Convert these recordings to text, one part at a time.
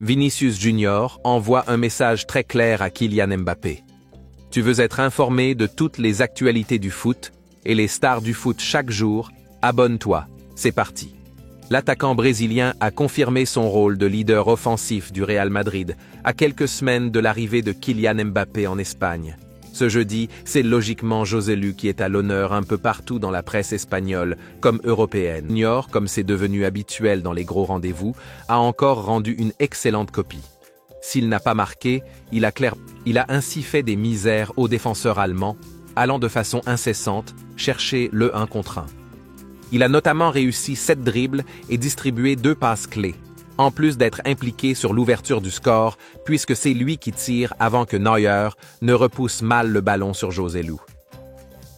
Vinicius Junior envoie un message très clair à Kylian Mbappé. Tu veux être informé de toutes les actualités du foot et les stars du foot chaque jour, abonne-toi, c'est parti. L'attaquant brésilien a confirmé son rôle de leader offensif du Real Madrid à quelques semaines de l'arrivée de Kylian Mbappé en Espagne. Ce jeudi, c'est logiquement Joselu qui est à l'honneur un peu partout dans la presse espagnole comme européenne. Junior, comme c'est devenu habituel dans les gros rendez-vous, a encore rendu une excellente copie. S'il n'a pas marqué, il a ainsi fait des misères aux défenseurs allemands, allant de façon incessante chercher le 1 contre 1. Il a notamment réussi 7 dribbles et distribué 2 passes clés, en plus d'être impliqué sur l'ouverture du score, puisque c'est lui qui tire avant que Neuer ne repousse mal le ballon sur Joselu.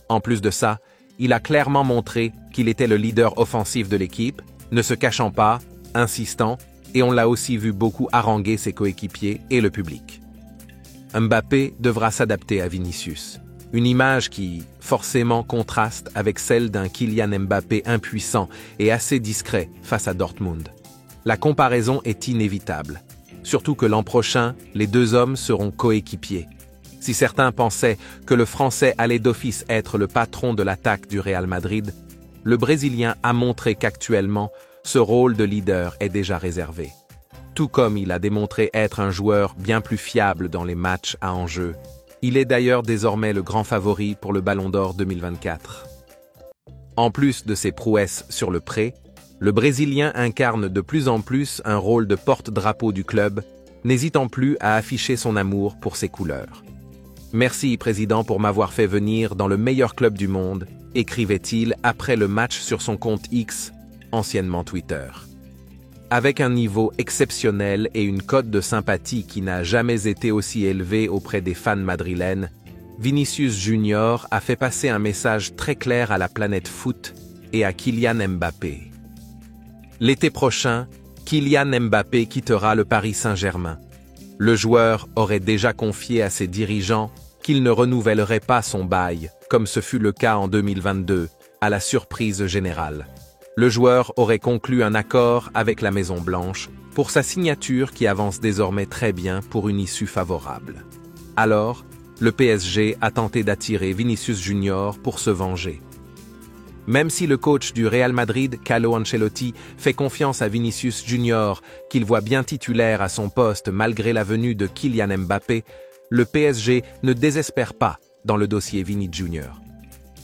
En plus de ça, il a clairement montré qu'il était le leader offensif de l'équipe, ne se cachant pas, insistant, et on l'a aussi vu beaucoup haranguer ses coéquipiers et le public. Mbappé devra s'adapter à Vinicius. Une image qui, forcément, contraste avec celle d'un Kylian Mbappé impuissant et assez discret face à Dortmund. La comparaison est inévitable, surtout que l'an prochain, les deux hommes seront coéquipiers. Si certains pensaient que le Français allait d'office être le patron de l'attaque du Real Madrid, le Brésilien a montré qu'actuellement, ce rôle de leader est déjà réservé. Tout comme il a démontré être un joueur bien plus fiable dans les matchs à enjeu. Il est d'ailleurs désormais le grand favori pour le Ballon d'Or 2024. En plus de ses prouesses sur le pré, le Brésilien incarne de plus en plus un rôle de porte-drapeau du club, n'hésitant plus à afficher son amour pour ses couleurs. « Merci, Président, pour m'avoir fait venir dans le meilleur club du monde », écrivait-il après le match sur son compte X, anciennement Twitter. Avec un niveau exceptionnel et une cote de sympathie qui n'a jamais été aussi élevée auprès des fans madrilènes, Vinicius Junior a fait passer un message très clair à la planète foot et à Kylian Mbappé. L'été prochain, Kylian Mbappé quittera le Paris Saint-Germain. Le joueur aurait déjà confié à ses dirigeants qu'il ne renouvellerait pas son bail, comme ce fut le cas en 2022, à la surprise générale. Le joueur aurait conclu un accord avec la Maison-Blanche pour sa signature qui avance désormais très bien pour une issue favorable. Alors, le PSG a tenté d'attirer Vinicius Junior pour se venger. Même si le coach du Real Madrid, Carlo Ancelotti, fait confiance à Vinicius Junior, qu'il voit bien titulaire à son poste malgré la venue de Kylian Mbappé, le PSG ne désespère pas dans le dossier Vini Junior.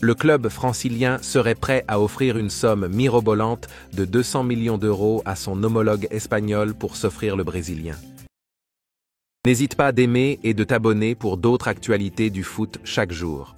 Le club francilien serait prêt à offrir une somme mirobolante de 200 millions d'euros à son homologue espagnol pour s'offrir le Brésilien. N'hésite pas d'aimer et de t'abonner pour d'autres actualités du foot chaque jour.